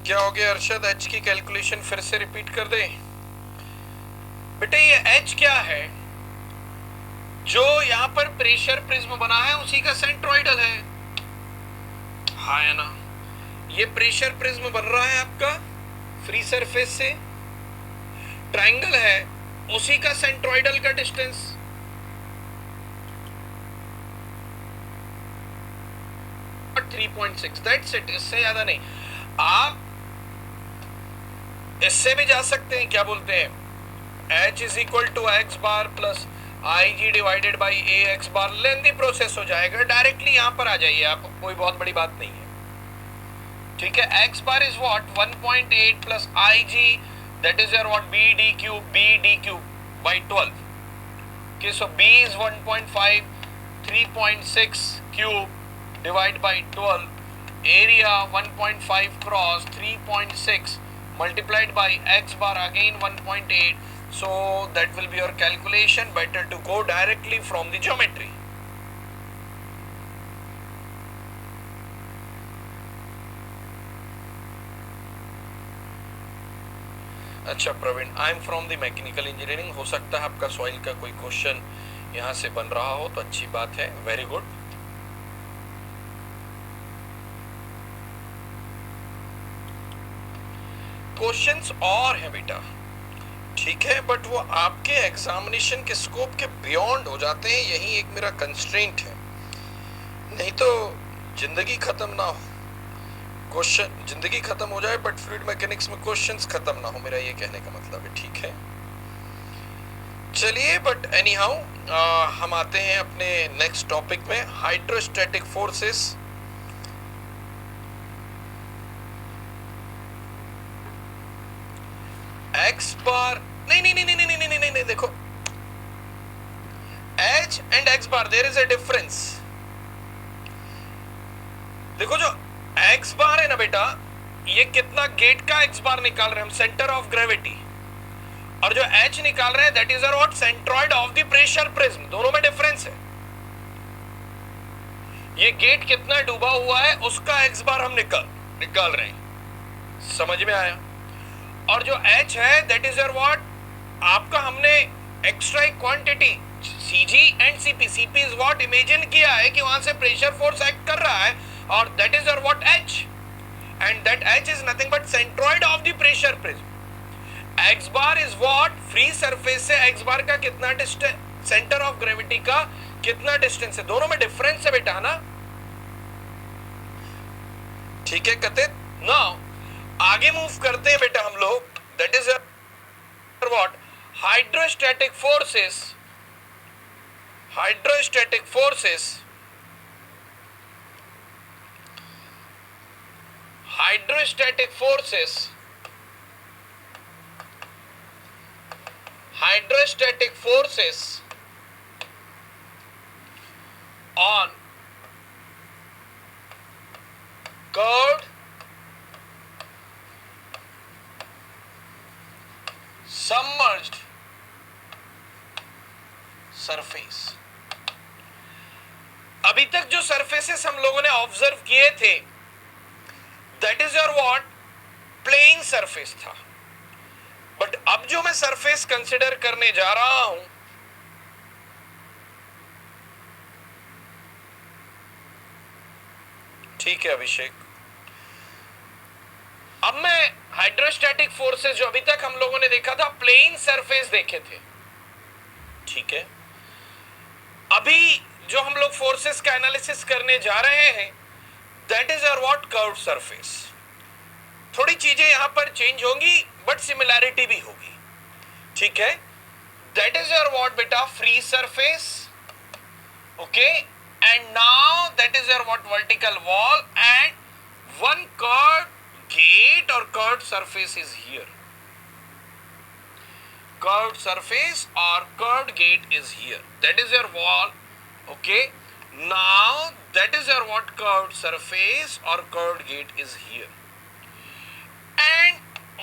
क्या हो गया अरशद? एच की कैलकुलेशन फिर से रिपीट कर दे बेटे। ये एच क्या है? जो यहां पर प्रेशर प्रिज्म बना है उसी का सेंट्रोइडल है। हाँ है ना? ये प्रेशर प्रिज्म बन रहा है आपका फ्री सरफेस से, ट्रायंगल है, उसी का सेंट्रोइडल का डिस्टेंस 3.6, दैट्स इट, इससे ज्यादा नहीं। आप इससे भी जा सकते हैं, क्या बोलते हैं, H is equal to x bar plus I G divided by A x bar. Lengthy process हो जाएगा, डायरेक्टली यहां पर आ जाइए आप, कोई बहुत बड़ी बात नहीं है। ठीक है, x bar is what 1.8 plus I G, that is your what B D cube by 12। okay, so b is 1.5, 3.6 cube divide by 12, area 1.5 cross 3.6 multiplied by x bar again 1.8. so that will be your calculation. Better to go directly from the geometry. अच्छा Praveen, I am from the mechanical engineering. हो सकता है आपका soil का कोई question यहां से बन रहा हो, तो अच्छी बात है, वेरी गुड। क्वेश्चंस और है बेटा, ठीक है, बट वो आपके एग्जामिनेशन के स्कोप के बियॉन्ड हो जाते हैं, यही एक मेरा कंस्ट्रेंट है। नहीं तो जिंदगी खत्म ना हो, क्वेश्चन जिंदगी खत्म हो जाए बट फ्लूइड मैकेनिक्स में क्वेश्चंस खत्म ना हो, मेरा ये कहने का मतलब है। ठीक है, चलिए, बट एनी हाउ हम आते हैं अपने नेक्स्ट टॉपिक में, हाइड्रोस्टैटिक फोर्सेस। एक्स बार नहीं नहीं नहीं नहीं नहीं नहीं नहीं नहीं, देखो H and x bar there is a difference. देखो जो एक्स बार है ना बेटा, ये कितना गेट का एक्स बार निकाल रहे हैं हम, सेंटर ऑफ ग्रेविटी, और जो एच निकाल रहे हैं that is what centroid of the pressure prism. दोनों में डिफरेंस है। ये गेट कितना डूबा हुआ है उसका एक्स बार हम निकाल रहे हैं, समझ में आया? और जो एच है दैट इज व्हाट, आपका हमने एक्स्ट्रा एक quantity CG and CP, CP is what imagine किया है कि वहां से प्रेशर फोर्स एक्ट कर रहा है, और that is what H, and that H is nothing but centroid of the pressure prism. X bar is what, free surface से एक्स बार का कितना डिस्टेंस, सेंटर ऑफ ग्रेविटी का कितना डिस्टेंस है, दोनों में डिफरेंस है बेटा ना। ठीक है कथित, नाउ आगे मूव करते हैं बेटा हम लोग, that is what hydrostatic forces. Hydrostatic forces, hydrostatic forces, hydrostatic forces on curved submerged surface। अभी तक जो सरफेसेस हम लोगों ने ऑब्जर्व किए थे that is your what plane surface था, बट अब जो मैं सरफेस कंसिडर करने जा रहा हूं, ठीक है अभिषेक, अब मैं हाइड्रोस्टैटिक फोर्सेस जो अभी तक हम लोगों ने देखा था प्लेन सरफेस देखे थे, ठीक है, अभी जो हम लोग फोर्सेस का एनालिसिस करने जा रहे हैं that is your what curved surface. थोड़ी चीजें यहां पर चेंज होंगी बट सिमिलैरिटी भी होगी, ठीक है। दैट इज योर व्हाट बेटा free surface, okay, and now that is your what vertical wall, and one curved gate or curved surface is here, curved surface or curved gate is here, that is your wall, okay. Now that is your what curved surface or curved gate is here, and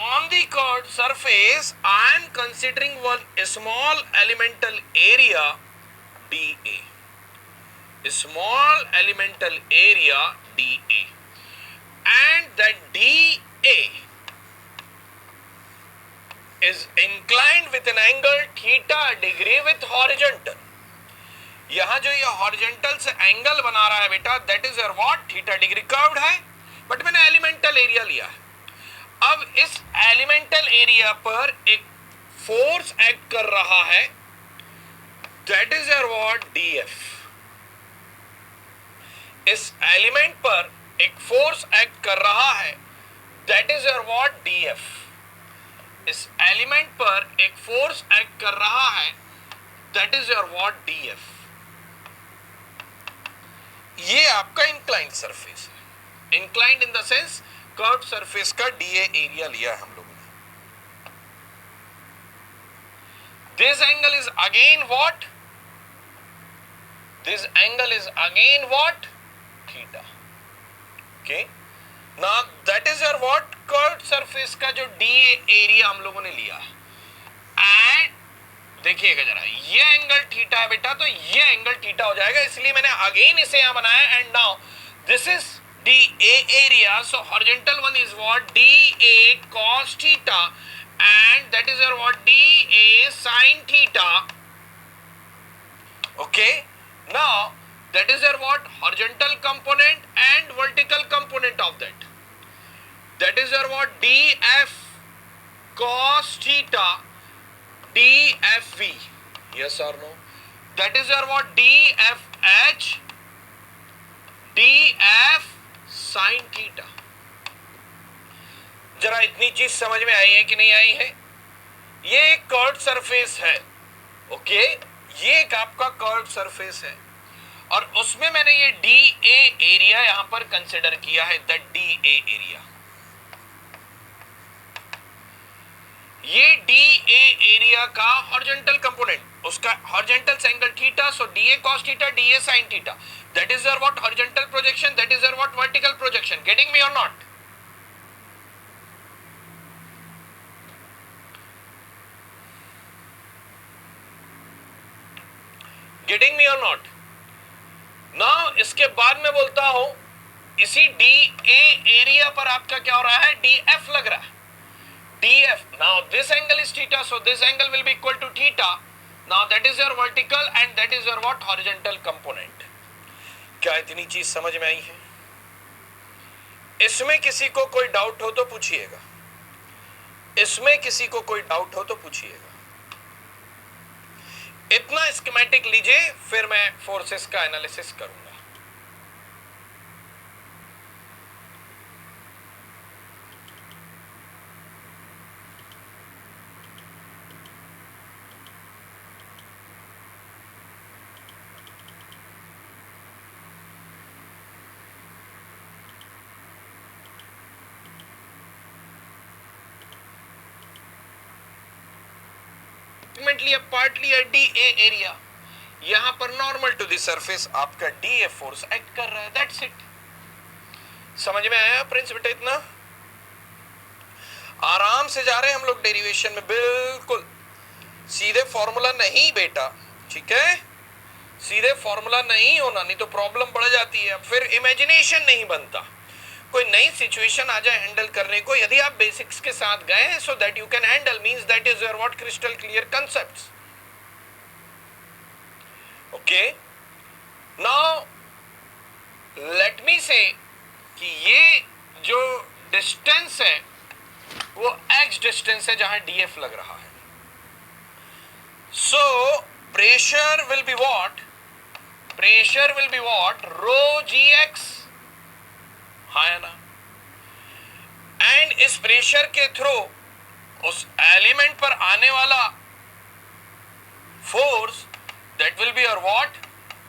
on the curved surface I am considering one small elemental area dA, small elemental area dA, and that d A is inclined with an angle theta degree with horizontal. यहां जो ये horizontal से angle बना रहा है बेटा, that is your what, theta degree curved है, but मैंने एलिमेंटल एरिया लिया है. अब इस एलिमेंटल एरिया पर एक फोर्स एक्ट कर रहा है, that is your what, DF. इस एलिमेंट पर एक फोर्स एक्ट कर रहा है, that is your what, DF. इस एलिमेंट पर एक फोर्स एक्ट कर रहा है, that is your what, DF. ये आपका इंक्लाइंड सरफेस है. Inclined in the sense curved surface का डीए एरिया लिया हम लोगों ने. This angle is again what, this angle is again what, theta. Okay, now that is your what, curved surface का जो डीए एरिया हम लोगों ने लिया. एंड देखिएगा जरा, ये एंगल थीटा है बेटा, तो ये एंगल थीटा हो जाएगा, इसलिए मैंने अगेन इसे यहां बनाया. And now this is DA area, so horizontal one is what, DA cos theta, and that is your what, DA sin theta. Okay, now that is your what, horizontal component and vertical component of that. That is your what, DF cos theta, DFV. Yes or no? That is your what, DFH, DF sine theta. जरा इतनी चीज समझ में आई है कि नहीं आई है? ये एक कर्व्ड सरफेस है. ओके, ये एक आपका कर्व्ड सरफेस है और उसमें मैंने ये डीए एरिया यहां पर कंसिडर किया है. द डीए एरिया, ये डीए एरिया का हॉरिजॉन्टल कंपोनेंट, उसका horizontal angle theta, so DA cos theta, DA sine theta. That is your what, horizontal projection, that is your what, vertical projection. Getting me or not? Getting me or not? Now इसके बाद मैं बोलता हूं, इसी DA area पर आपका क्या हो रहा है, DF लग रहा है. DF, now this angle is theta, so this angle will be equal to theta. Now that is your vertical and that is your what, horizontal component. क्या इतनी चीज समझ में आई है? इसमें किसी को कोई डाउट हो तो पूछिएगा. इसमें किसी को कोई डाउट हो तो पूछिएगा. इतना स्कीमेटिक लीजिए, फिर मैं फोर्सेस का एनालिसिस करूंगा. पार्टली DA एरिया, यहां पर नॉर्मल टू द सरफेस आपका DF फोर्स एक्ट कर रहा है. That's it. समझ में आया प्रिंस बेटा? इतना आराम से जा रहे हैं हम लोग डेरिवेशन में. बिल्कुल सीधे फॉर्मूला नहीं बेटा, ठीक है? सीधे फॉर्मूला नहीं होना, नहीं तो प्रॉब्लम बढ़ जाती है. फिर इमेजिनेशन नहीं बनता. कोई नई सिचुएशन आ जाए हैंडल करने को, यदि आप बेसिक्स के साथ गए हैं, so that you can handle, means that is your what, crystal clear concepts. Okay, now let me से कि ये जो डिस्टेंस है वो x डिस्टेंस है जहां df लग रहा है. So pressure will be what, pressure will be what, rho gx, है ना? एंड इस प्रेशर के थ्रू उस एलिमेंट पर आने वाला force, that will be your what,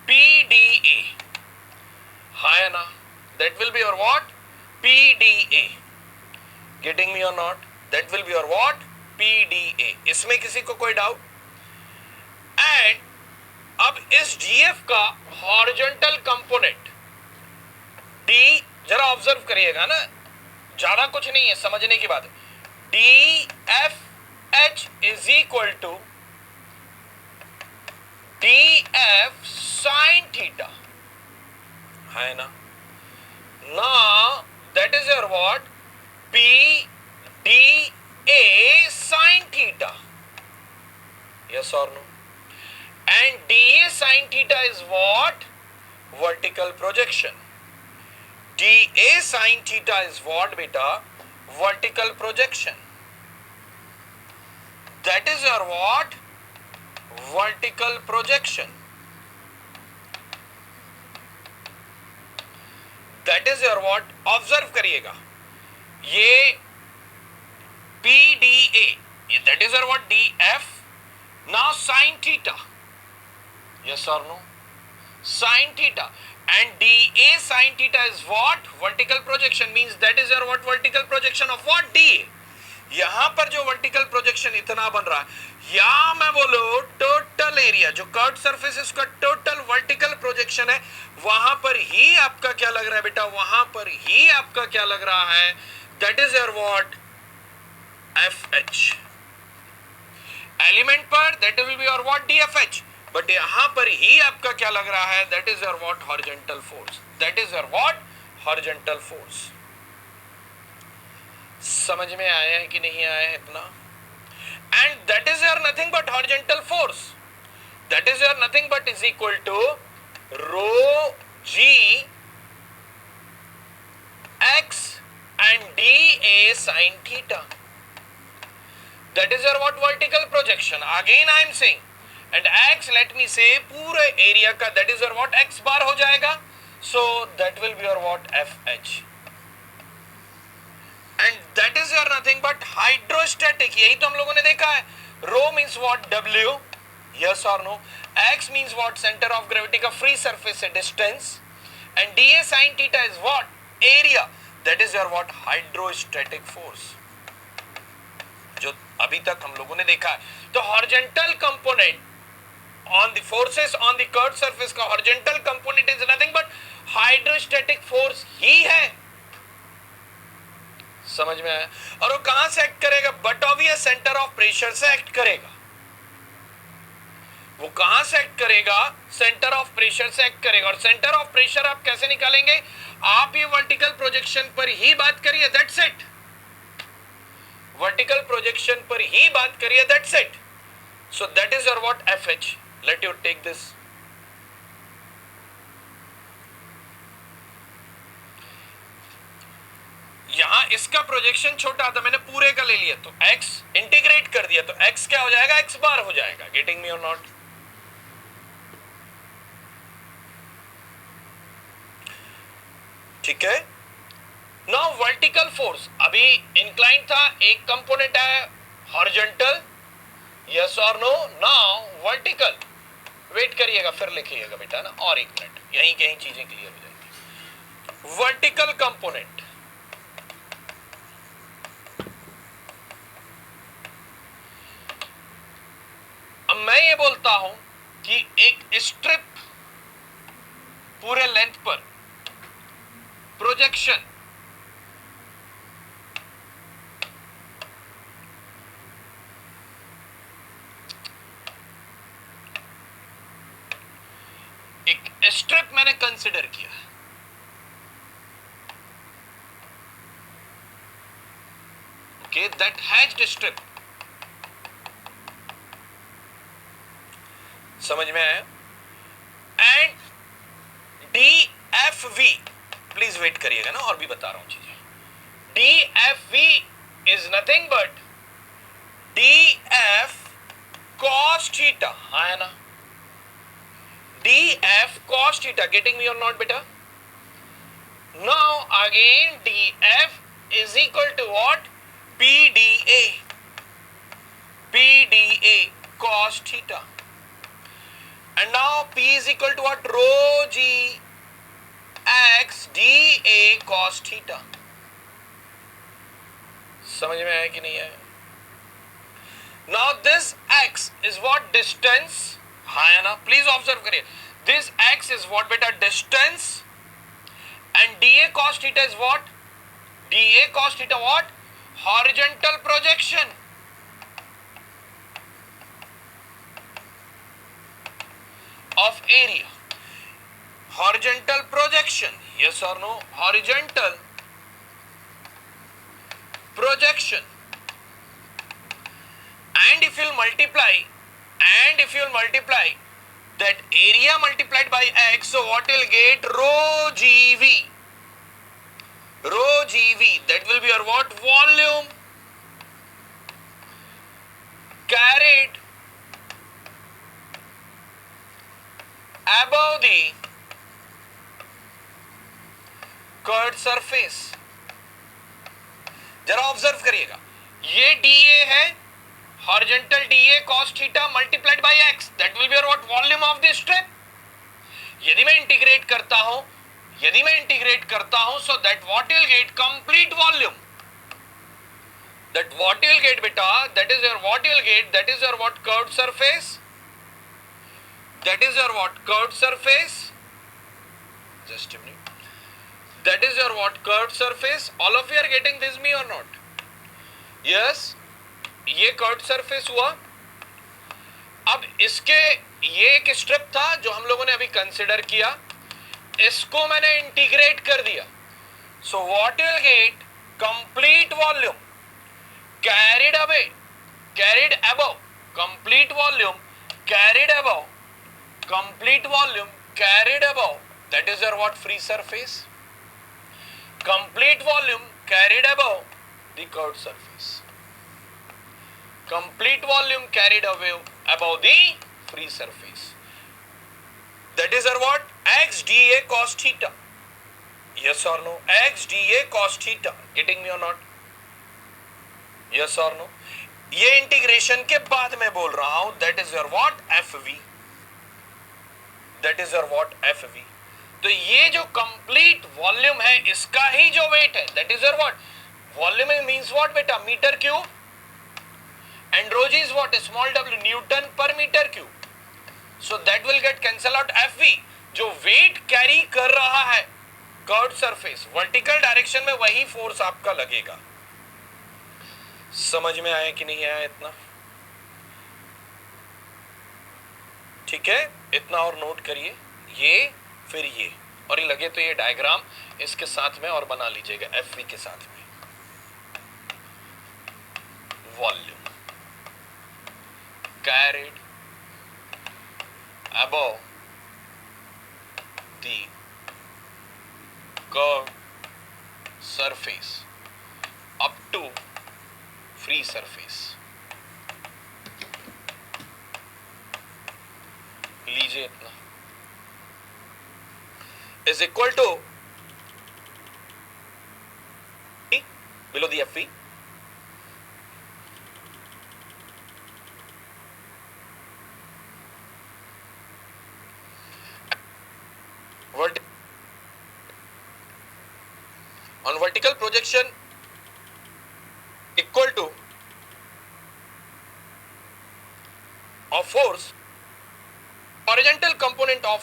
PDA, है ना? That will be your what, PDA. Getting me और not? That will be your what, PDA. इसमें किसी को कोई डाउट? एंड अब इस GF का हॉरिजॉन्टल कंपोनेंट D, जरा ऑब्जर्व करिएगा ना, ज्यादा कुछ नहीं है, समझने की बात है. DFH is equal to DF sine theta, है ना? Now that is your what, P D A sin theta. Yes or no? And DA sin theta is what? Vertical projection. DA sin theta is what, beta? Vertical projection. That is your what? Vertical projection. That is your what? Observe करिएगा, ये PDA, that is your what? DF. Now sin theta. Yes or no? Sin theta. And DA sin theta is what? Vertical projection, means that is your what? Vertical projection of what? DA. यहां पर जो vertical projection इतना बन रहा है, या मैं बोलो टोटल एरिया जो कर्व सरफेस है उसका टोटल वर्टिकल प्रोजेक्शन है, वहां पर ही आपका क्या लग रहा है बेटा? वहां पर ही आपका क्या लग रहा है? That is your what? FH. Element पर that will be your what? DFH. But यहां पर ही आपका क्या लग रहा है? That is your what? Horizontal force. That is your what? Horizontal force. समझ में आया है कि नहीं आया है इतना? And that is your nothing but horizontal force. That is your nothing but is equal to rho g x and d a sine theta. That is your what? Vertical projection. Again I am saying, and x let me say पूरे area का that is your what? X bar हो जाएगा. So that will be your what? FH. And that is your nothing but hydrostatic. यही तो हम लोगों ने देखा है. Rho means what? W. Yes और no? x means what? Centre of gravity का फ्री सरफेस से distance. And DA sin theta is what? Area. That is your what? Hydrostatic force, जो अभी तक हम लोगों ने देखा है. तो horizontal component on the forces on the curved surface का horizontal component is nothing but hydrostatic force ही है. समझ में आया? और वो कहां से एक्ट करेगा? But obvious centre of pressure से एक्ट करेगा. वो कहां से एक्ट करेगा? सेंटर ऑफ प्रेशर से एक्ट करेगा. और सेंटर ऑफ प्रेशर आप कैसे निकालेंगे? आप ये वर्टिकल प्रोजेक्शन पर ही बात करिए, दैट्स इट. वर्टिकल प्रोजेक्शन पर ही बात करिए, that's it. So that is your what? FH. Let you take this. यहां इसका प्रोजेक्शन छोटा था, मैंने पूरे का ले लिया, तो x इंटीग्रेट कर दिया, तो x क्या हो जाएगा? x बार हो जाएगा. गेटिंग मी और नॉट? ठीक है. नाउ वर्टिकल फोर्स, अभी इंक्लाइन था, एक कंपोनेंट है हॉरिजॉन्टल. यस और नो? Now vertical. वेट करिएगा, फिर लिखिएगा बेटा ना, और एक मिनट, यहीं कहीं चीजें क्लियर हो जाएंगी. वर्टिकल कंपोनेंट, अब मैं ये बोलता हूं कि एक स्ट्रिप पूरे लेंथ पर प्रोजेक्शन एक स्ट्रिप मैंने कंसिडर किया. Okay, that hedged strip. समझ में आया? एंड DFV, प्लीज वेट करिएगा ना, और भी बता रहा हूं चीजें. DFV is nothing but DF cos theta. हाँ है ना? DF cos theta. Getting me और नॉट बेटा? Now again DF is equal to what? PDA. PDA cos theta. And now P is equal to what? Rho G X dA cos theta. समझ में आया कि नहीं आया? Now this X is what? Distance. हाँ है ना? Please observe करिए. This X is what बेटा? Distance. And dA cos theta is what? dA cos theta what? Horizontal projection. Of area. Horizontal projection. Yes or no? Horizontal projection, and if you'll multiply that area multiplied by x, so what will get? Rho GV. Rho GV, that will be your what? Volume carried above the curved surface. जरा observe करिएगा, ये DA है, horizontal DA cos theta multiplied by x, that will be your what? Volume of the strip. यदि मैं integrate करता हूं so that what will get? Complete volume. That what will get बेटा? That is your what will get? That is your what? Curved surface. That is your what? Curved surface. Just a minute. That is your what? Curved surface. All of you are getting this, me or not? Yes. ये curved surface हुआ. अब इसके ये एक strip था जो हम लोगों ने अभी कंसिडर किया, इसको मैंने इंटीग्रेट कर दिया. So what will get? Complete volume carried away, carried above. Complete volume carried above. Complete volume carried above. That is your what? Free surface. Complete volume carried above the curved surface. Complete volume carried away above the free surface. That is our what? X dA cos theta. Yes or no? X dA cos theta. Getting me or not? Yes or no? ये integration के बाद मैं बोल रहा हूं. That is your what? FV. That is your what? FV. तो ये जो कंप्लीट वॉल्यूम है, इसका ही जो वेट है, that is your what? Volume means what बेटा? Metre cube. And rho g is what? Small w, newton per metre cube. So that will get cancel out. FV जो weight carry कर रहा है curved surface, vertical direction में वही force आपका लगेगा. समझ में आया कि नहीं आया? इतना ठीक है. इतना और नोट करिए, ये फिर ये, और ये लगे तो ये डायग्राम इसके साथ में और बना लीजिएगा, FV के साथ में. Volume carried above the curved surface up to free surface. लीजिए इतना is equal to below the FV on vertical projection equal to of force horizontal component of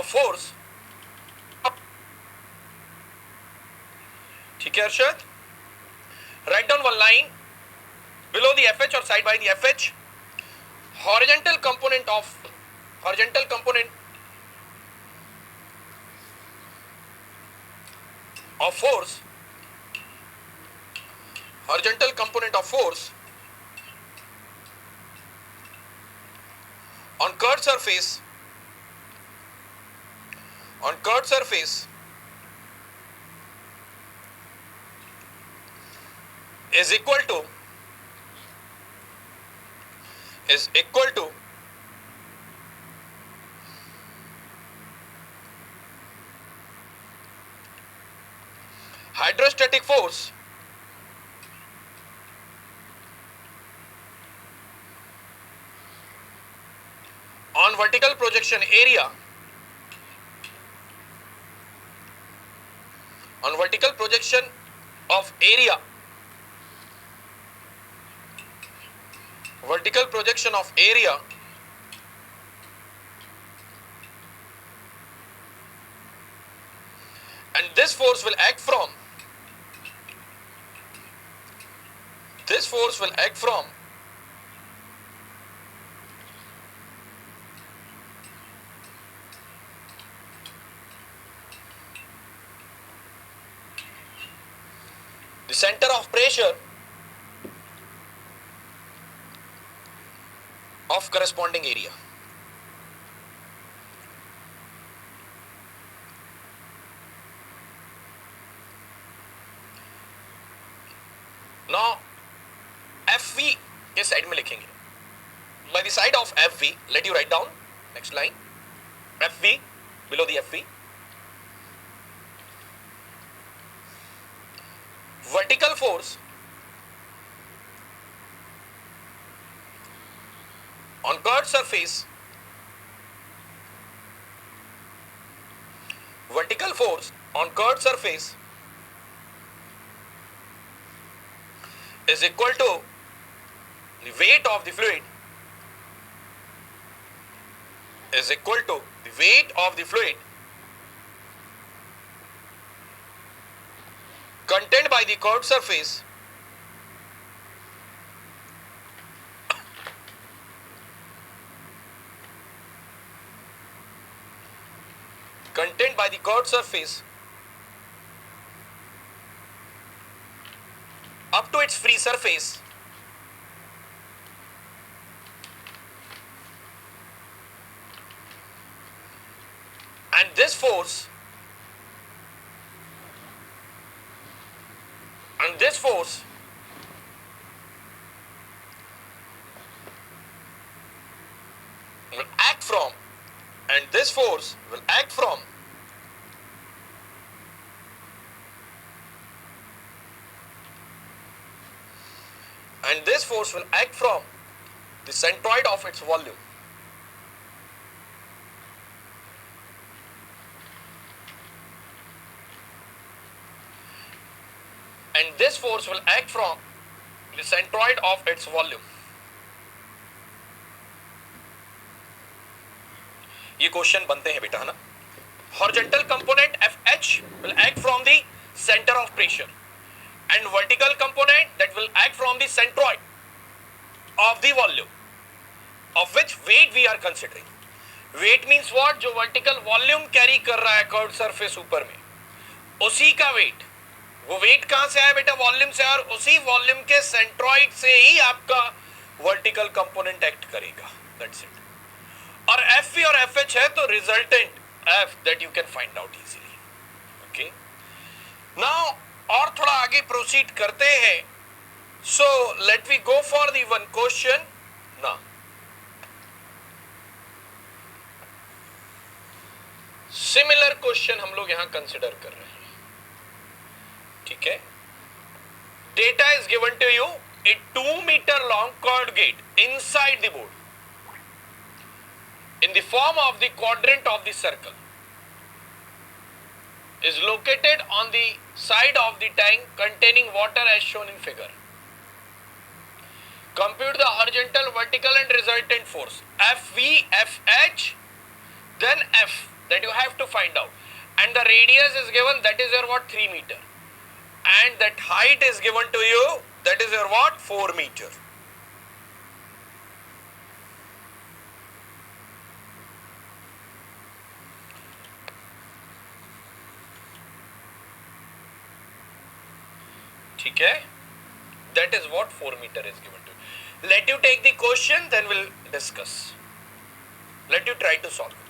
force. ठीक है Arshad? Write down one line below the FH or side by the FH. Horizontal component of force. Horizontal component of force on curved surface. Is equal to hydrostatic force on vertical projection area of area and this force will act from center of pressure of corresponding area. Now FV इस side में लिखेंगे. By the side of FV, let you write down next line FV, below the FV, vertical force on curved surface, vertical force on curved surface is equal to the weight of the fluid is equal to the weight of the fluid contained by the curved surface up to its free surface and this force will act from and this force will act from the centroid of its volume. And this force will act from the centroid of its volume. ये question बनते हैं बेटा, है ना. Horizontal component FH will act from the center of pressure and vertical component that will act from the centroid of the volume, of which weight we are considering. Weight means what? जो vertical volume carry कर रहा है curved surface ऊपर में, उसी का weight. वो wait कहां से आया बेटा? वॉल्यूम से. और उसी वॉल्यूम के सेंट्रॉइड से ही आपका वर्टिकल कंपोनेंट एक्ट करेगा. That's it. और एफ और एफ एच है तो resultant F that you can find out easily. Okay, now और थोड़ा आगे प्रोसीड करते हैं. So let we go for the one question ना. सिमिलर क्वेश्चन हम लोग यहां कंसिडर कर रहे हैं. ठीक है. Data is given to you. A 2 meter long chord gate inside the board in the form of the quadrant of the circle is located on the side of the tank containing water as shown in figure. Compute the horizontal, vertical and resultant force FV, FH, then F that you have to find out, and the radius is given, that is your what, 3 meter, and that height is given to you, that is your what, 4 meter. ठीक है, that is what 4 meter is given to you. Let you take the question, then we'll discuss. Let you try to solve it.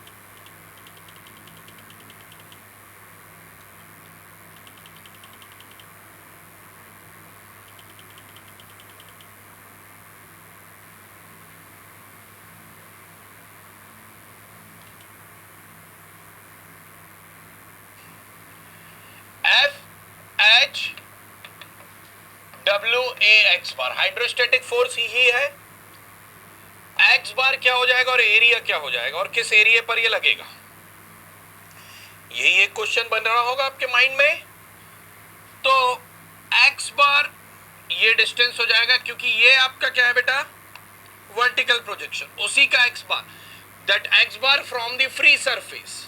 X bar hydrostatic force ही है. X बार क्या हो जाएगा और area क्या हो जाएगा और किस एरिया पर ये लगेगा, यही एक क्वेश्चन बन रहा होगा आपके माइंड में. तो एक्स बार ये डिस्टेंस हो जाएगा, क्योंकि ये आपका क्या है बेटा, वर्टिकल प्रोजेक्शन, उसी का x bar, that x bar from the free surface.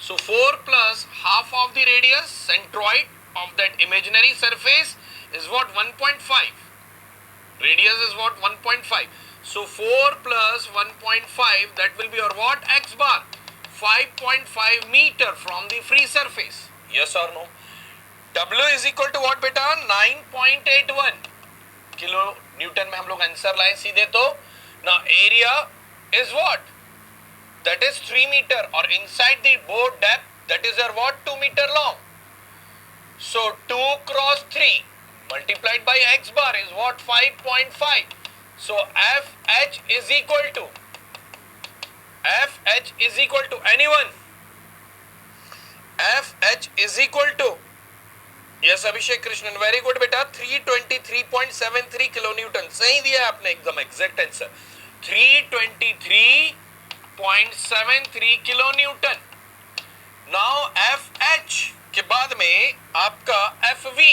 So 4 plus half of the radius centroid of that imaginary surface is what, 1.5. Radius is what, 1.5. So 4 plus 1.5, that will be your what, x bar, 5.5 meter from the free surface. Yes or no? W is equal to what बेटा 9.81 kilo Newton में हम लोग answer लाए सीधे तो ना area is what that is 3 metre और inside the bore depth that is your what 2 metre long so 2 cross 3 multiplied by x bar is what 5.5 so FH is equal to anyone FH is equal to yes Abhishek Krishnan very good बेटा 323.73 kilo Newton सही दिया आपने एकदम exact answer 323.73 kilo Newton now FH के बाद में आपका FV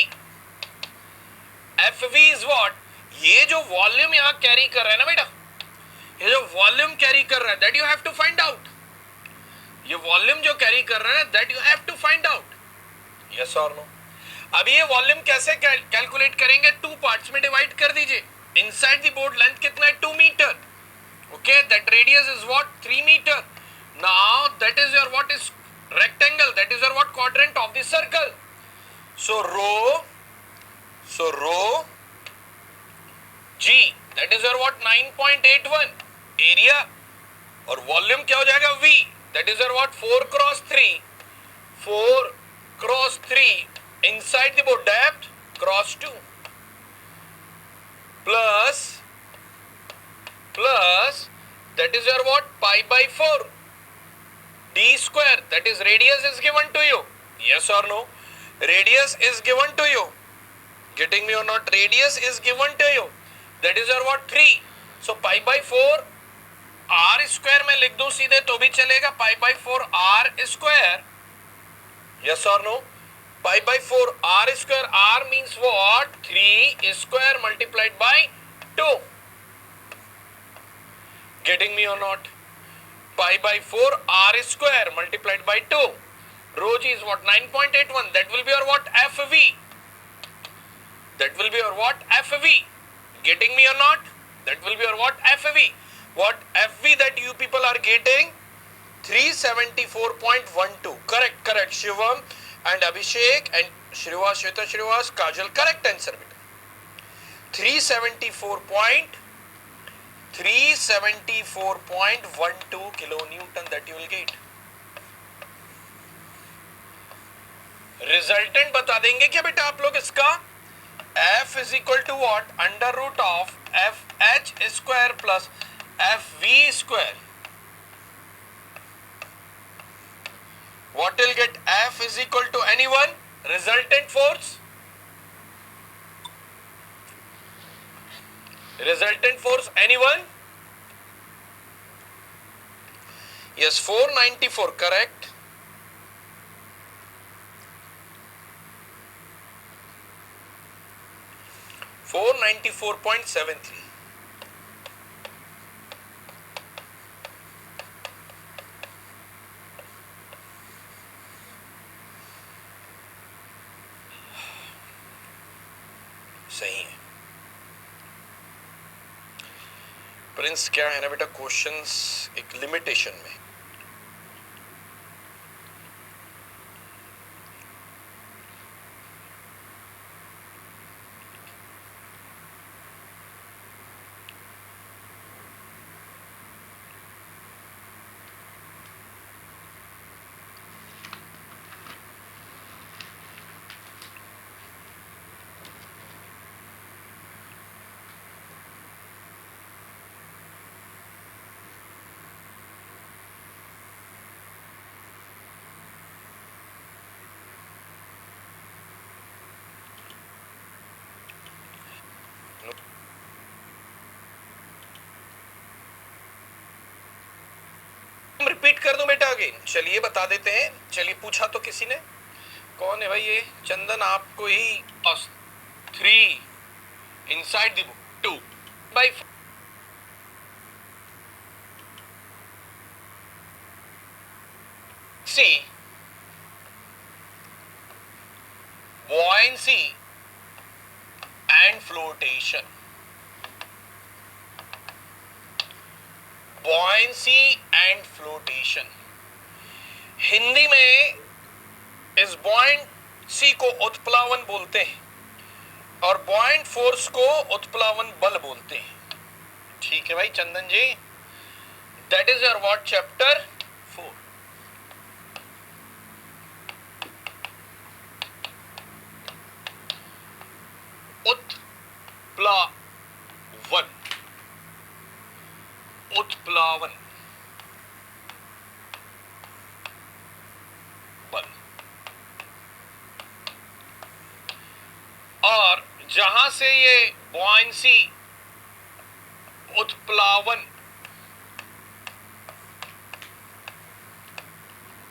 is what ये जो वॉल्यूम यहां कैरी कर रहा है ना बेटा ये जो वॉल्यूम कैरी कर रहा है that you have to find out ये वॉल्यूम जो कैरी कर रहा है that you have to find out yes और नो अब ये वॉल्यूम कैसे कैलकुलेट करेंगे टू पार्ट्स में डिवाइड कर दीजिए इनसाइड द बोर्ड लेंथ कितना है 2 metre okay that radius is what 3 metre now that is your what is rectangle that is your what quadrant of the circle so rho g that is your what 9.81 area और volume क्या हो जाएगा v that is your what 4 cross 3 inside the board depth cross 2 plus that is your what pi by 4 d square that is radius is given to you yes or no radius is given to you getting me or not radius is given to you that is your what 3 so pi by 4 r square में लिख दूं सीधे तो भी चलेगा pi by 4 r square yes or no pi by 4 r square r means what 3 square multiplied by 2 getting me or not pi by 4 r square multiplied by 2 rho g is what 9.81 that will be your what FV that will be your what FV getting me or not that will be your what FV what FV that you people are getting 374.12 correct Shivam and Abhishek and Shweta Shrivas Kajal correct answer beta 374.12 kilonewton that you will get resultant बता देंगे क्या बेटा आप लोग इसका F is equal to what under root of FH square plus FV square what will get F is equal to anyone resultant force anyone yes 494 correct 494.73 सही है Prince क्या है ना बेटा क्वेश्चंस एक लिमिटेशन में रिपीट कर दूं बेटा अगेन चलिए बता देते हैं चलिए पूछा तो किसी ने कौन है भाई ये चंदन आपको ही 3 inside the book 2 by 4 see buoyancy and flotation buoyancy and flotation Hindi में is buoyant सी को उत्प्लावन बोलते हैं और बॉइंट फोर्स को उत्प्लावन बल बोलते हैं। ठीक है भाई Chandan ji, that is your what chapter 4। उत्प्लावन, उत्प्लावन बल। और जहां से ये बॉयंसी उत्प्लावन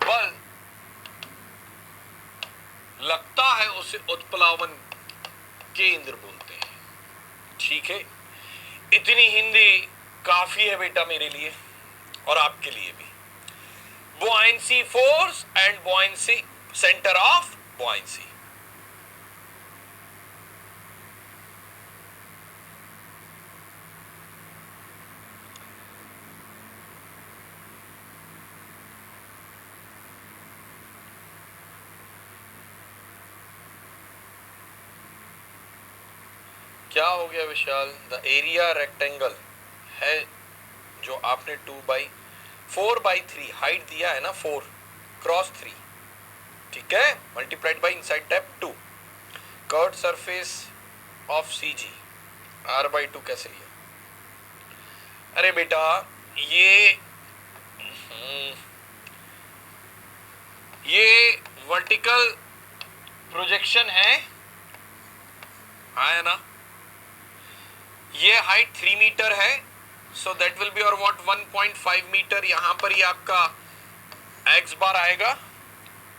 बल लगता है उसे उत्प्लावन केंद्र बोलते हैं। ठीक है, इतनी हिंदी काफी है बेटा मेरे लिए और आपके लिए भी। buoyancy force and buoyancy, center of buoyancy। क्या हो गया विशाल? द एरिया रेक्टेंगल है जो आपने 4/3 हाइट दिया है ना, 4 क्रॉस 3, ठीक है, multiplied by inside tap 2, curved surface of CG R/2 कैसे लिया? अरे बेटा ये वर्टिकल प्रोजेक्शन है ना, ये हाइट 3 मीटर है, सो दैट विल बी और व्हाट 1.5 मीटर। यहां पर ही आपका x बार आएगा,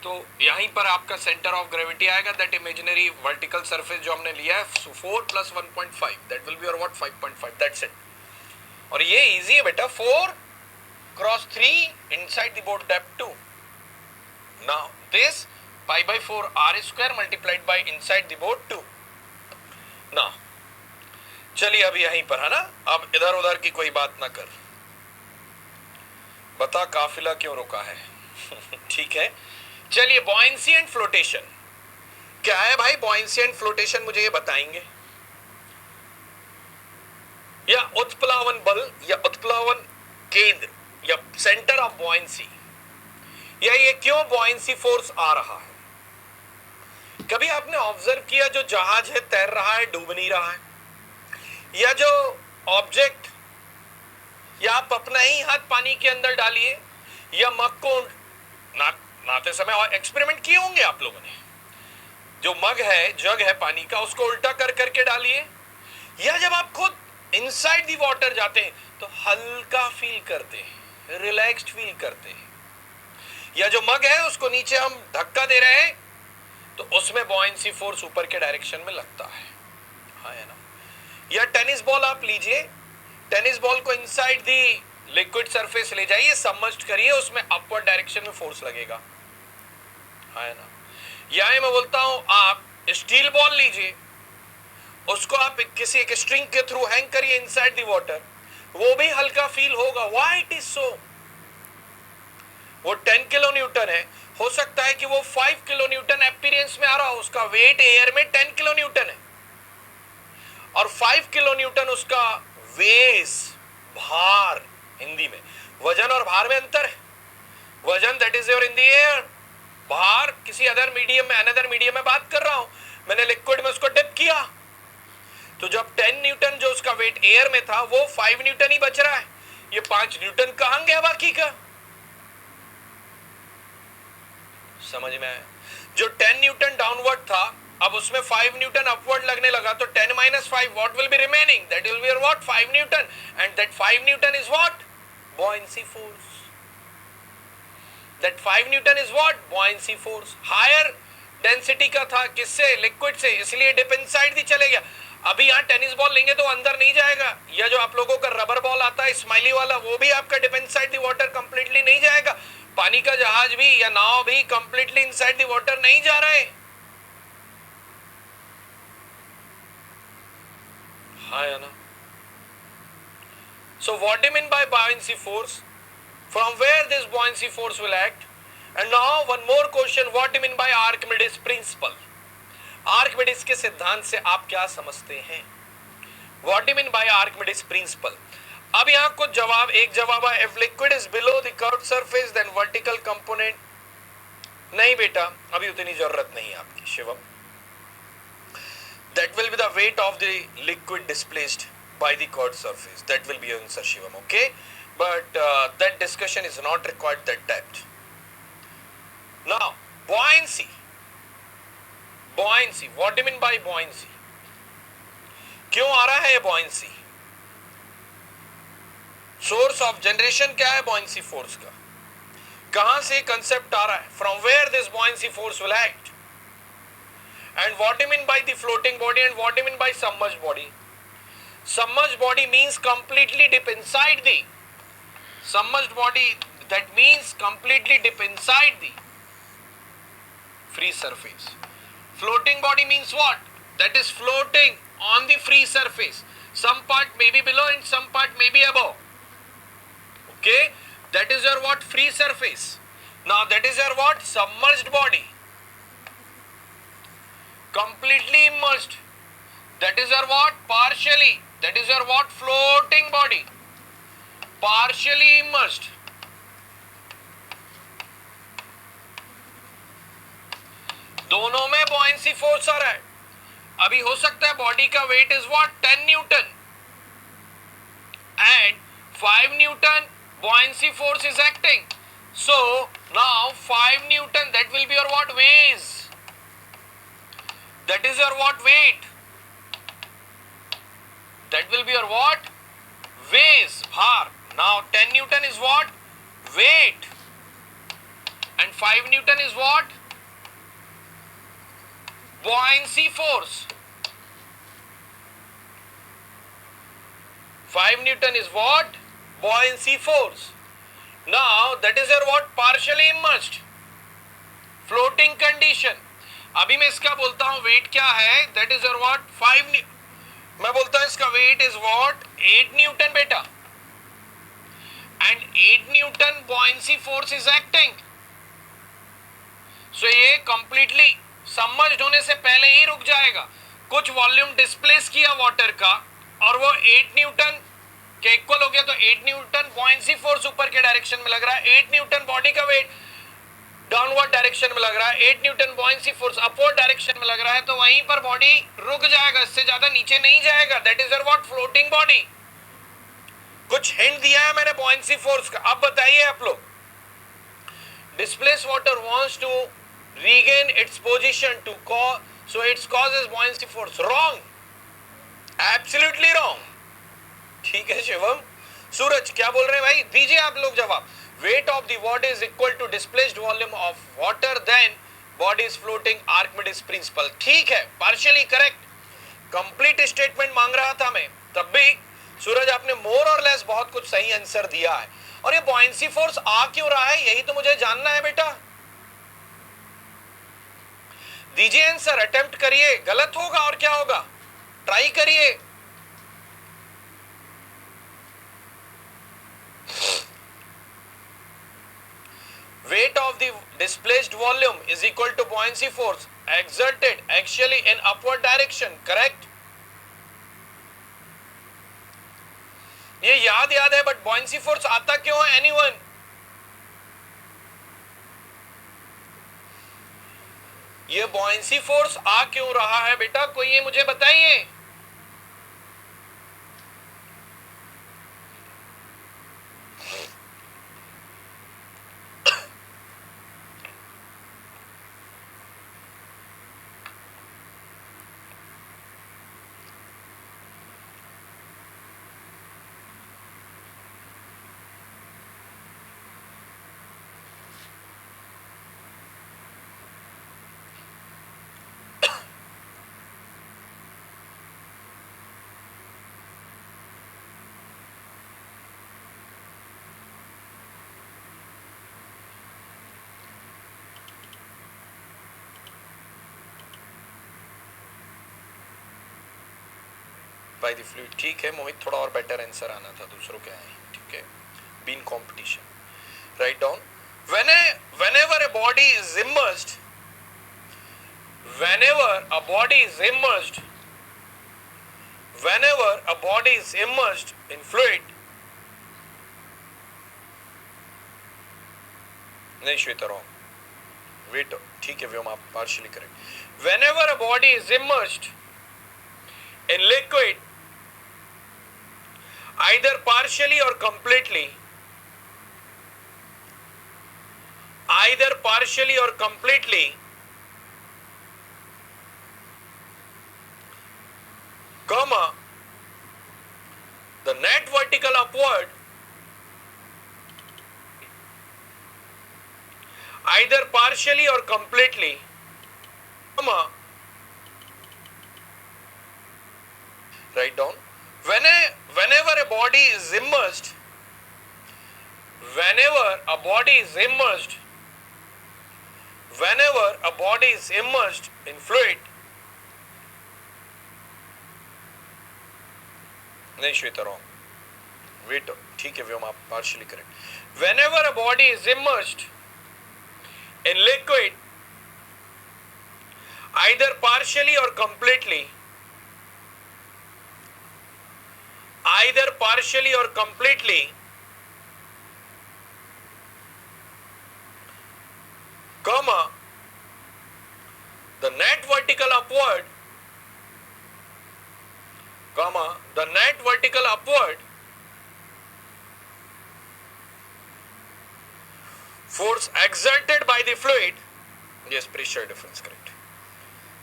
तो यहीं पर आपका सेंटर ऑफ ग्रेविटी आएगा, दैट इमेजिनरी वर्टिकल सरफेस जो हमने लिया है 4 + 1.5, दैट विल बी और व्हाट 5.5, दैट्स इट। और ये इजी है बेटा, 4 cross 3 inside the board depth 2। Now this π/4 r² multiplied by inside the board 2। Now चलिए अब यहीं पर है ना, अब इधर उधर की कोई बात ना कर, बता काफिला क्यों रुका है। ठीक है, चलिए बॉयंसी एंड फ्लोटेशन क्या है भाई? बॉयंसी एंड फ्लोटेशन मुझे ये बताएंगे, या उत्प्लावन बल या उत्प्लावन केंद्र या सेंटर ऑफ बॉयंसी, या ये क्यों बॉयंसी फोर्स आ रहा है? कभी आपने ऑब्जर्व किया जो जहाज है तैर रहा है, डूब नहीं रहा है, या जो ऑब्जेक्ट, या आप अपना ही हाथ पानी के अंदर डालिए या मग को नहाते समय, और एक्सपेरिमेंट किए होंगे आप लोगों ने, जो मग है, जग है पानी का, उसको उल्टा कर करके डालिए, या जब आप खुद इनसाइड द वाटर जाते हैं तो हल्का फील करते हैं, रिलैक्स्ड फील करते हैं, या जो मग है उसको नीचे हम धक्का दे रहे हैं तो उसमें बॉयंसी फोर्स ऊपर के डायरेक्शन में लगता है, हाँ है ना। या टेनिस बॉल आप लीजिए, टेनिस बॉल को इनसाइड दी लिक्विड सरफेस ले जाइए, सबमर्ज्ड करिए, उसमें अपवर्ड डायरेक्शन में फोर्स लगेगा, है ना। या मैं बोलता हूं आप स्टील बॉल लीजिए, उसको आप किसी एक स्ट्रिंग के थ्रू हैंग करिए इनसाइड द वाटर, वो भी हल्का फील होगा। Why it is so? वो 10 किलो न्यूटन है, हो सकता है कि वो 5 किलो न्यूटन अपीयरेंस में आ रहा हो, उसका वेट एयर में 10 किलो न्यूटन है, और 5 किलो न्यूटन उसका वेस, भार, हिंदी में वजन और भार में अंतर है। वजन that is your in the air, भार किसी अदर मीडियम में, अनदर मीडियम में बात कर रहा हूं, मैंने लिक्विड में उसको डिप किया, तो जब 10 न्यूटन जो उसका वेट एयर में था वो 5 न्यूटन ही बच रहा है, ये 5 न्यूटन कहां गया बाकी का? समझ में आया? जो 10 न्यूटन डाउनवर्ड था, अब उसमें 5 न्यूटन अपवर्ड लगने लगा, तो 10 - 5 what will be remaining? That will be what 5 newton, and that 5 newton is what? buoyancy force। that 5 newton is what? buoyancy force। Higher density का था, किससे? लिक्विड से, इसलिए डिप इनसाइड दी चले गया। अभी यहाँ टेनिस बॉल लेंगे तो अंदर नहीं जाएगा, या जो आप लोगों का रबर बॉल आता है स्माइली वाला, वो भी आपका dip inside the water completely नहीं जाएगा। पानी का जहाज भी या नाव भी कंप्लीटली इनसाइड दी वाटर नहीं जा रहे, हाँ या ना। So what do you mean by buoyancy force? From where this buoyancy force will act? And now one more question, what do you mean by Archimedes principle? Archimedes के सिद्धांत से आप क्या समझते हैं? What do you mean by Archimedes principle? अब यहाँ कुछ जवाब, एक जवाब है if liquid is below the curved surface then vertical component. नहीं बेटा, अभी उतनी जरूरत नहीं है आपकी Shivam. That will be the weight of the liquid displaced by the curved surface. That will be your answer, Shivam. Okay, but that discussion is not required that depth. Now, buoyancy. Buoyancy. What do you mean by buoyancy? क्यों आ रहा है ये buoyancy? Source of generation क्या है buoyancy force का? कहां से concept आ रहा है? From where this buoyancy force will act? And what do you mean by the floating body and what do you mean by submerged body? Submerged body means completely dip inside the submerged body. That means completely dip inside the free surface. Floating body means what? That is floating on the free surface. Some part may be below and some part may be above. Okay, that is your what? Free surface. Now that is your what? Submerged body. Completely immersed. That is your what? Partially. That is your what? Floating body. Partially immersed. दोनों में buoyancy force आ रहा है. अभी हो सकता है body का weight is what 10 newton and 5 newton buoyancy force is acting. So now 5 Newton, that will be your what? Weighs. That is your what? Weight. That will be your what? Weighs. Bhar. Now 10 Newton is what? Weight. And 5 Newton is what? Buoyancy force. 5 Newton is what? Buoyancy force. Now that is your what? Partially immersed. Floating condition. अभी मैं इसका बोलता हूँ wait क्या है? That is your what? 5 मैं बोलता हूँ इसका वेट is what? 8 न्यूटन बेटा. And 8 Newton buoyancy force is acting. So ये completely सबमर्ज्ड होने से पहले ही रुक जाएगा. कुछ वॉल्यूम डिस्प्लेस किया वाटर का और वो 8 न्यूटन के इक्वल हो गया, तो 8 न्यूटन buoyancy फोर्स ऊपर के डायरेक्शन में लग रहा है, 8 न्यूटन बॉडी का वेट डाउनवर्ड डायरेक्शन में लग रहा है, 8 Newton buoyancy force upward direction में लग रहा है, तो वहीं पर बॉडी रुक जाएगा, इससे ज्यादा नीचे नहीं जाएगा. That is what? Floating body. कुछ हिंट दिया है मैंने buoyancy फोर्स का. अब बताइए आप लोग, displace water wants to regain its position to cause, so it causes buoyancy force. Wrong. Absolutely wrong. ठीक है शिवम. सूरज क्या बोल रहे हैं भाई? दीजिए आप लोग जवाब. Weight of the body is equal to displaced volume of water, then body is floating. Archimedes principle. ठीक है, partially correct. Complete statement मांग रहा था मैं, तब भी सूरज आपने मोर और लेस बहुत कुछ सही आंसर दिया है. और ये buoyancy force आ क्यों रहा है, यही तो मुझे जानना है बेटा. दीजिए आंसर, अटेम्प्ट करिए. गलत होगा और क्या होगा, ट्राई करिए. Weight of the displaced volume is equal to buoyancy force exerted axially in upward direction. Correct? ये याद है, बट buoyancy force आता क्यों है? Anyone? ये buoyancy force आ क्यों रहा है बेटा, कोई ये मुझे बताइए. By the fluid. ठीक है मोहित, थोड़ा और बेटर आंसर आना था, दूसरों के आए. ठीक है, बीन competition. Write down Whenever a body is immersed, whenever a body is immersed, whenever a body is immersed in fluid, नहीं श्वेता wrong. Wait, ठीक है व्योम, आप partially correct. Whenever a body is immersed in liquid, either partially or completely, either partially or completely, comma, the net vertical upward, either partially or completely, comma, write down, whenever a body is immersed, whenever a body is immersed, whenever a body is immersed in fluid, नहीं Shweta wrong. Wait, ठीक है व्योम, आप partially correct. Whenever a body is immersed in liquid, either partially or completely, either partially or completely, comma, the net vertical upward, comma, the net vertical upward force exerted by the fluid, yes, pressure difference, correct.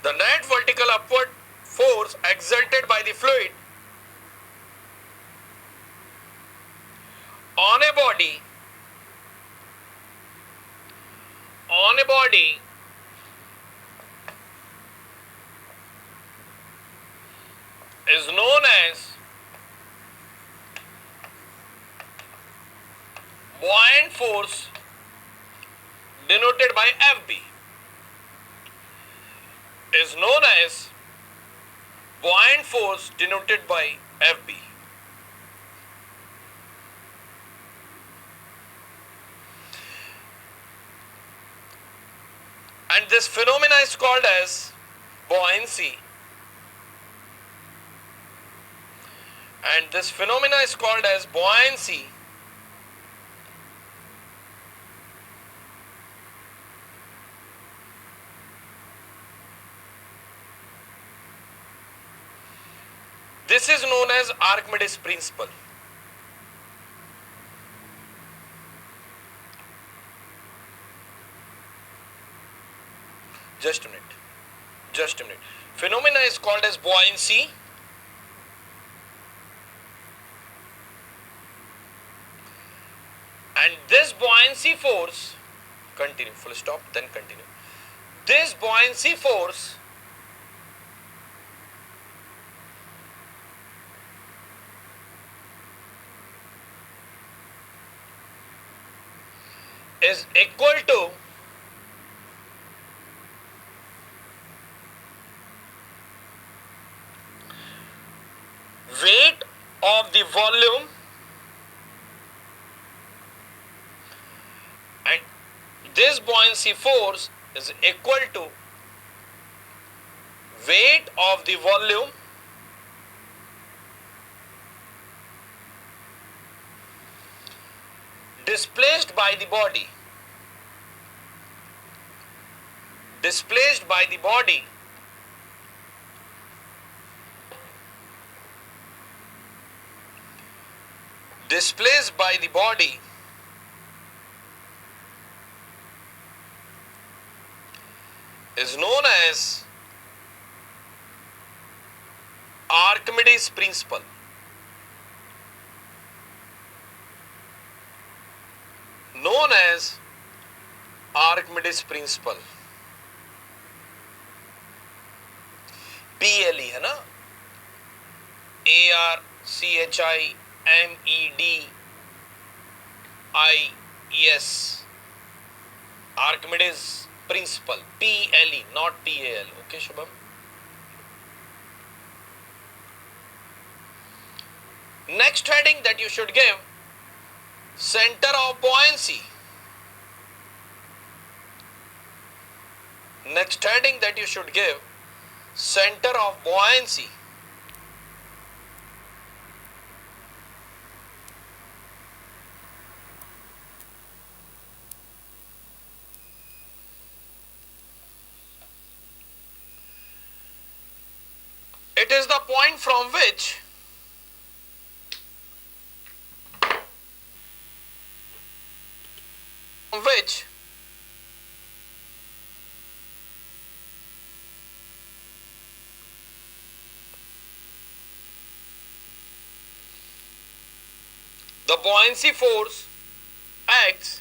The net vertical upward force exerted by the fluid on a body is known as buoyant force, denoted by FB, is known as buoyant force denoted by FB. And this phenomena is called as buoyancy. And this phenomena is called as buoyancy. This is known as Archimedes principle. Just a minute. Phenomena is called as buoyancy. And this buoyancy force, continue, full stop, then continue. This buoyancy force is equal to weight of the volume, and this buoyancy force is equal to weight of the volume displaced by the body, displaced by the body displaced by the body is known as Archimedes principle. Known as Archimedes principle. PLE है ना, ARCHIMEDIS, Archimedes principle, PLE, not PAL. Okay, Shubham. Next heading that you should give, center of buoyancy. next heading that you should give, center of buoyancy. It is the point from which the buoyancy force acts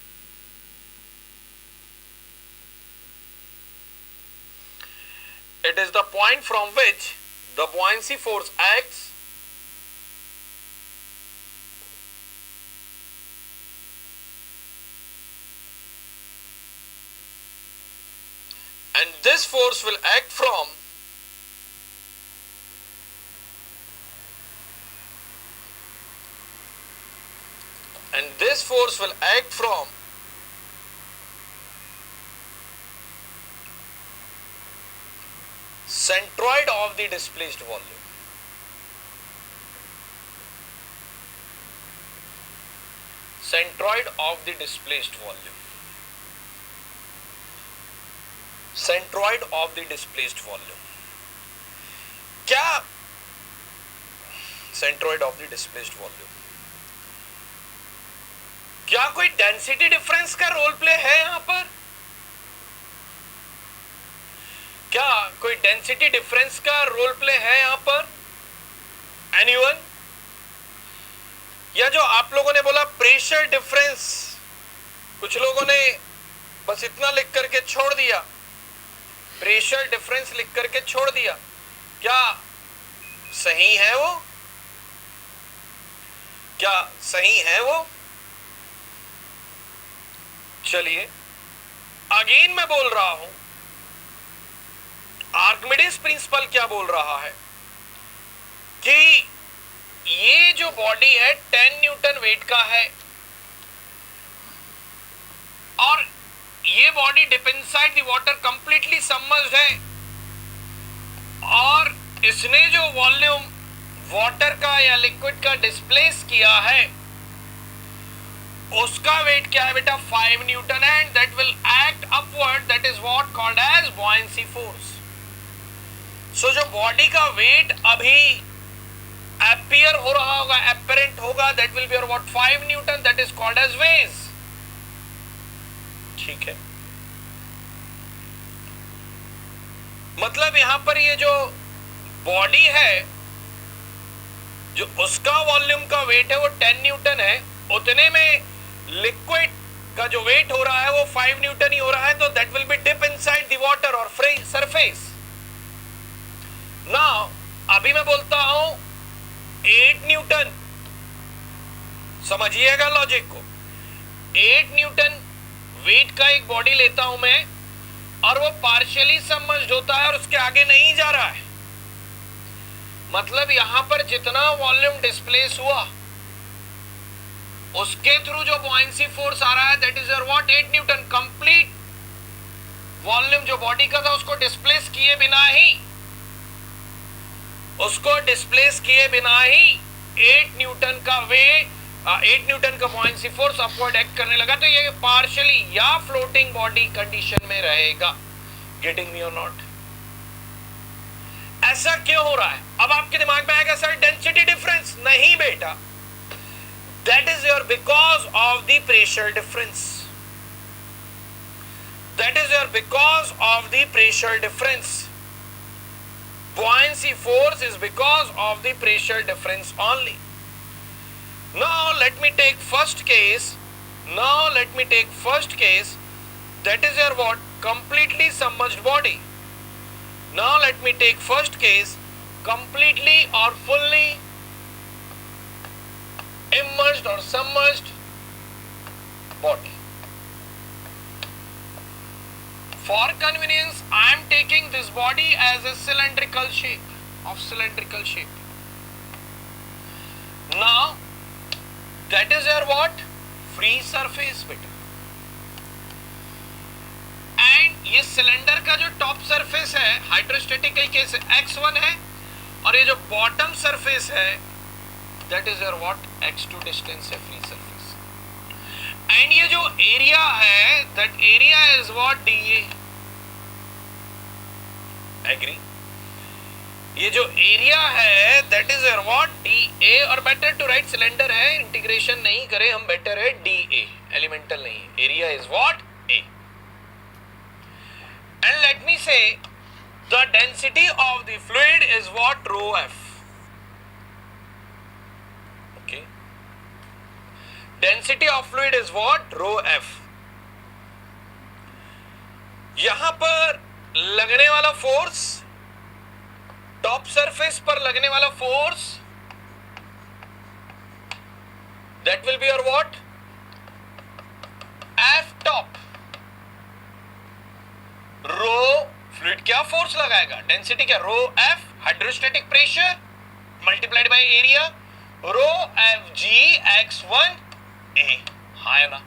it is the point from which the buoyancy force acts and this force will act from centroid of the displaced volume. Centroid of the displaced volume. Centroid of the displaced volume. क्या centroid of the displaced volume? क्या कोई density difference का role play है यहां पर? क्या कोई density difference का रोल प्ले है यहां पर? एनीवन? या जो आप लोगों ने बोला प्रेशर डिफरेंस, कुछ लोगों ने बस इतना लिख करके छोड़ दिया, प्रेशर डिफरेंस लिख करके छोड़ दिया, क्या सही है वो? क्या सही है वो? चलिए अगेन मैं बोल रहा हूं, आर्किमिडीज प्रिंसिपल क्या बोल रहा है कि ये जो बॉडी है 10 न्यूटन वेट का है और ये body dip inside the water completely submerged है और इसने जो वॉल्यूम वाटर का या लिक्विड का डिस्प्लेस किया है उसका वेट क्या है बेटा? 5 newton and that will act upward, that is what called as buoyancy force. सो जो बॉडी का वेट अभी अपीयर हो रहा होगा, अपरेंट होगा, दैट विल बी और what 5 newton, that is called as weight. ठीक है, मतलब यहां पर ये जो बॉडी है जो उसका वॉल्यूम का वेट है वो 10 न्यूटन है, उतने में लिक्विड का जो वेट हो रहा है वो 5 न्यूटन ही हो रहा है, तो that will be dip inside the water और सरफेस. नाउ अभी मैं बोलता हूं 8 न्यूटन, समझिएगा लॉजिक को. 8 न्यूटन वेट का एक बॉडी लेता हूं मैं और वो पार्शियली सबमर्ज्ड होता है और उसके आगे नहीं जा रहा है, मतलब यहां पर जितना वॉल्यूम डिस्प्लेस हुआ उसके थ्रू जो buoyancy फोर्स आ रहा है that is your what 8 Newton. Complete volume जो बॉडी का था उसको डिस्प्लेस किए बिना ही 8 न्यूटन का वेट 8 न्यूटन का buoyancy फोर्स अपवर्ड एक्ट करने लगा, तो ये पार्शियली या फ्लोटिंग बॉडी कंडीशन में रहेगा. गेटिंग मी और नॉट? ऐसा क्यों हो रहा है? अब आपके दिमाग में आएगा सर डेंसिटी डिफरेंस. नहीं बेटा, that is your because of the pressure difference. That is your because of the pressure difference. Buoyancy force is because of the pressure difference only. Now let me take first case. That is your what? Completely submerged body. Now let me take first case, completely or fully immersed or submerged body. For convenience, I am taking this body as a cylindrical shape. Now, that is your what? Free surface bit. And ये cylinder का जो top surface है hydrostatic case x1 है, और ये जो bottom surface है that is your what x2 distance है, फ्री सरफेस। एंड ये जो एरिया है that area is what dA, agree. ये जो एरिया है that is your what dA, और बेटर टू राइट सिलेंडर है, इंटीग्रेशन नहीं करें हम, बेटर है dA, एलिमेंटल नहीं, area is what A। And late me से the density of the fluid is what ρf, okay, density of fluid is what ρf। यहां पर लगने वाला फोर्स, टॉप सरफेस पर लगने वाला force that will be your what F top. Rho fluid क्या force लगाएगा, डेंसिटी क्या, rho F hydrostatic pressure multiplied by area, rho F G x1 A, हाँ है ना।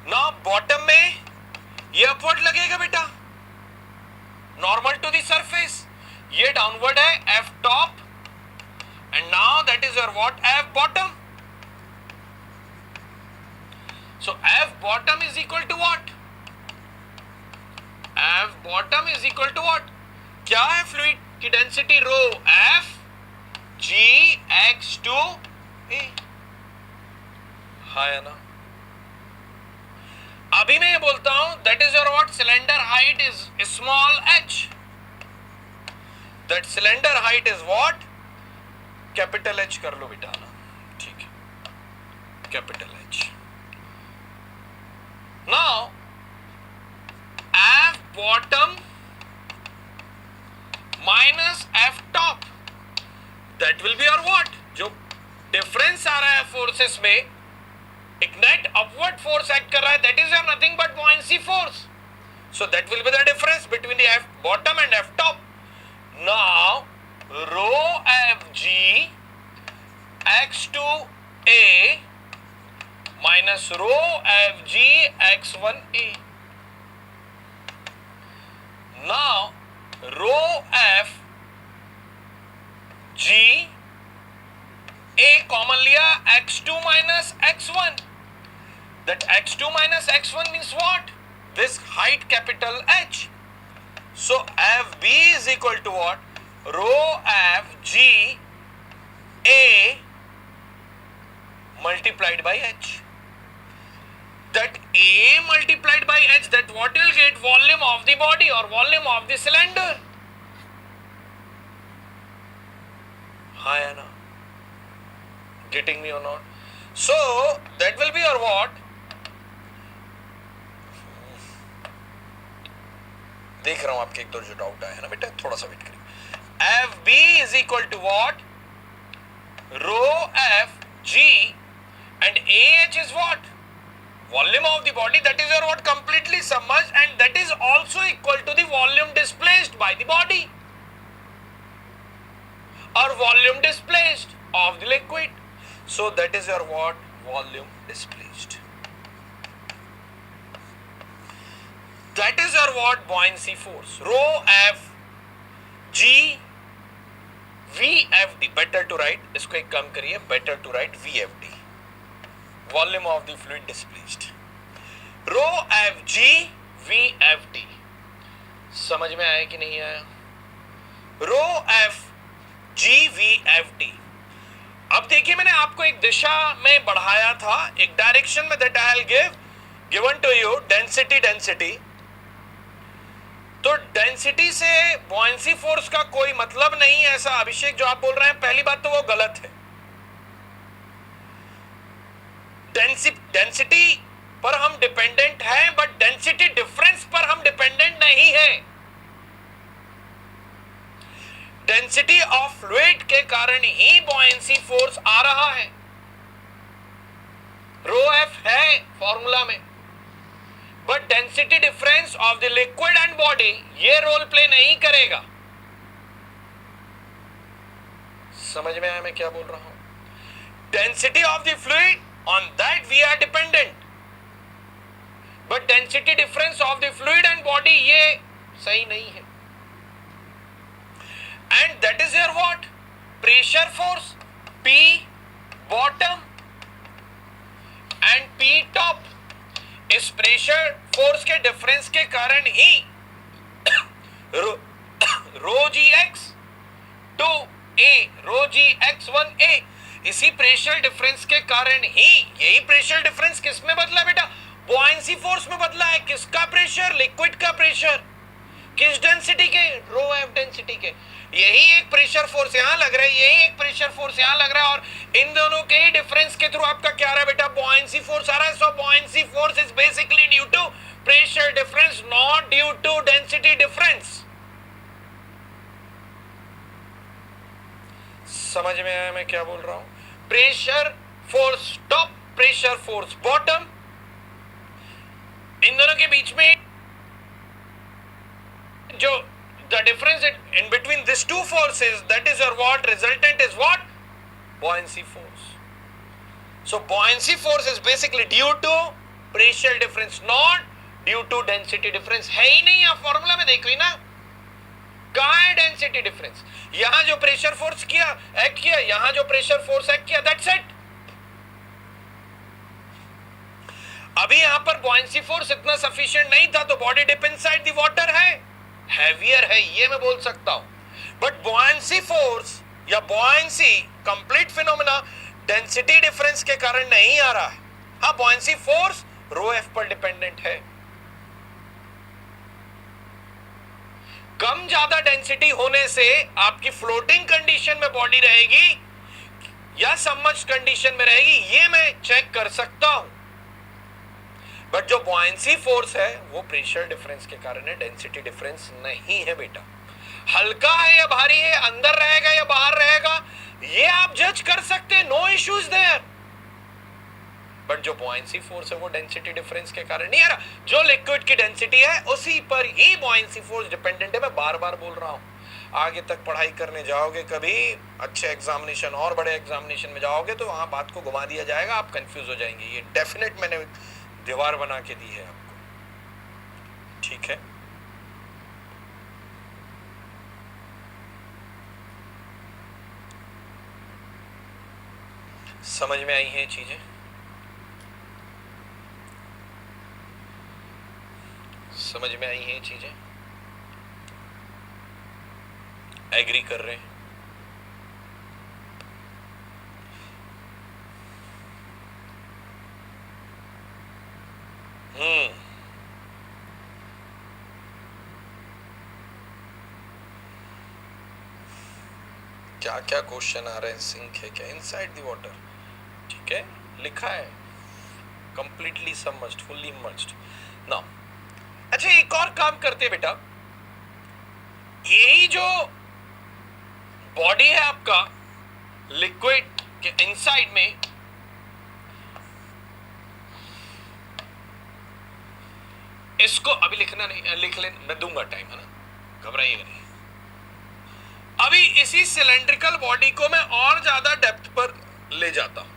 ना बॉटम में ये अपवर्ड लगेगा बेटा, नॉर्मल टू द सरफेस, ये डाउनवर्ड है F top, and now that is your what F bottom. So F bottom is equal to what, F bottom is equal to what, क्या है फ्लूइड की density, rho F G x2 A, है ना। अभी मैं ये बोलता हूं that is your what cylinder height is small h, that cylinder height is what capital H कर लो बेटा ना, ठीक है, capital H। Now F bottom minus F top that will be your what, जो डिफरेंस आ रहा है फोर्सेस में, एक नेट अपवर्ड फोर्स एक्ट कर रहा है, that is nothing but buoyancy force, so that will be the difference between the F bottom and F top. Now rho Fg x2 A minus rho Fg x1 A, now rho F G A common लिया, x2 minus x1, that x2 minus x1 means what, this height capital H, so Fb is equal to what, rho Fg A multiplied by H, that A multiplied by H, that what will get, volume of the body or volume of the cylinder, हाँ है ना, getting me or not, so that will be your what, देख रहा हूं आपके एक दो जो डाउट आया है ना बेटा, थोड़ा सा वेट करिए। Fb is equal to what, rho Fg, and Ah is what, volume of the body, that is your what completely submerged, and that is also equal to the volume displaced by the body or volume displaced of the liquid, so that is your what, volume displaced, that is your what, buoyancy force, rho F G VFD, better to write, इसको एक काम करिए, better to write VFD, volume of the fluid displaced, rho Fg VFD, समझ में आया कि नहीं आया, rho Fg VFD। अब देखिए मैंने आपको एक दिशा में बढ़ाया था, एक डायरेक्शन में, that I will give given to you density, तो डेंसिटी से buoyancy फोर्स का कोई मतलब नहीं है, ऐसा अभिषेक जो आप बोल रहे हैं, पहली बात तो वो गलत है। डेंसिटी पर हम डिपेंडेंट हैं, बट डेंसिटी डिफरेंस पर हम डिपेंडेंट नहीं है। डेंसिटी ऑफ फ्लूइड के कारण ही buoyancy फोर्स आ रहा है, रो एफ है फॉर्मूला में, but density difference of the liquid and body ये रोल प्ले नहीं करेगा। समझ में आया मैं क्या बोल रहा हूं, density of the fluid, on that we are dependent, but density difference of the fluid and body ये सही नहीं है. And that is your what pressure force P bottom and P top. इस प्रेशर फोर्स के difference के कारण ही rho g x two a rho g x one a. इसी प्रेशर डिफरेंस के कारण ही यही प्रेशर डिफरेंस किस में बदला बेटा? बॉयंसी फोर्स में बदला है. किसका प्रेशर? लिक्विड का प्रेशर. किस डेंसिटी के? रो एफ डेंसिटी के. यही एक प्रेशर फोर्स यहां लग रहा है, यही एक प्रेशर फोर्स यहां लग रहा है, और इन दोनों के ही डिफरेंस के थ्रू आपका क्या आ रहा है बेटा? बॉयंसी फोर्स आ रहा है. So buoyancy force is basically due to pressure difference, not due to density difference. समझ में आया मैं क्या बोल रहा हूं? Pressure force top, pressure force bottom, इन दोनों के बीच में जो the difference in between these two forces, that is your what resultant is what? Buoyancy force. So buoyancy force is basically due to pressure difference, not due to density difference. है ही नहीं. आप formula में देख ली ना, कहाँ है density difference? यहां जो प्रेशर फोर्स एक्ट किया, यहां जो प्रेशर फोर्स एक्ट किया, दैट्स इट. अभी यहां पर buoyancy force इतना सफिशिएंट नहीं था, तो body dip inside the water है, हैवियर है, ये मैं बोल सकता हूं. बट buoyancy फोर्स या buoyancy complete phenomena density difference के कारण नहीं आ रहा है. हाँ, buoyancy फोर्स रो एफ पर डिपेंडेंट है. कम ज्यादा डेंसिटी होने से आपकी फ्लोटिंग कंडीशन में बॉडी रहेगी या सबमर्ज्ड कंडीशन में रहेगी, ये मैं चेक कर सकता हूं. बट जो buoyancy फोर्स है वो प्रेशर डिफरेंस के कारण है, डेंसिटी डिफरेंस नहीं है बेटा. हल्का है या भारी है, अंदर रहेगा या बाहर रहेगा, ये आप जज कर सकते हैं, नो इश्यूज देयर. बट जो buoyancy फोर्स है वो डेंसिटी डिफरेंस के कारण नहीं आ रहा. जो लिक्विड की डेंसिटी है उसी पर ही buoyancy फोर्स डिपेंडेंट है. मैं बार बार बोल रहा हूं. आगे तक पढ़ाई करने जाओगे, कभी अच्छे एग्जामिनेशन और बड़े एग्जामिनेशन में जाओगे, तो वहां बात को घुमा दिया जाएगा, आप कंफ्यूज हो जाएंगे. ये डेफिनेट मैंने दीवार बना के दी है आपको. ठीक है, समझ में आई हैं चीजें? समझ में आई हैं चीजें? एग्री कर रहे हैं? क्या क्या क्वेश्चन आ रहे हैं? सिंक है क्या इनसाइड द वाटर? ठीक है, लिखा है completely submerged, fully emerged. Now अच्छा, एक और काम करते हैं बेटा. यही जो बॉडी है आपका लिक्विड के इनसाइड में, इसको अभी लिखना नहीं, लिख ले, मैं दूंगा टाइम, है ना, घबराइएगा नहीं. अभी इसी सिलेंड्रिकल बॉडी को मैं और ज्यादा डेप्थ पर ले जाता हूं.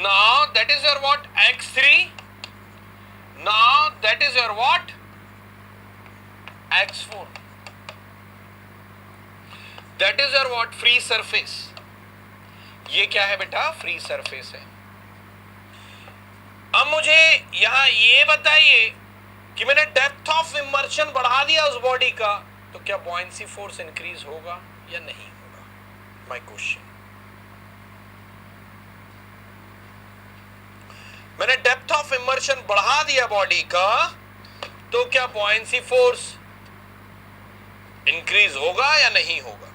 Now that is your what? x3. Now that is your what? x4. That is your what? Free surface. ये क्या है बेटा? फ्री सरफेस है. अब मुझे यहां ये बताइए कि मैंने डेप्थ ऑफ इमर्शन बढ़ा दिया उस बॉडी का, तो क्या buoyancy फोर्स इंक्रीज होगा या नहीं होगा? My question. मैंने डेप्थ ऑफ इमर्शन बढ़ा दिया बॉडी का, तो क्या buoyancy फोर्स इंक्रीज होगा या नहीं होगा?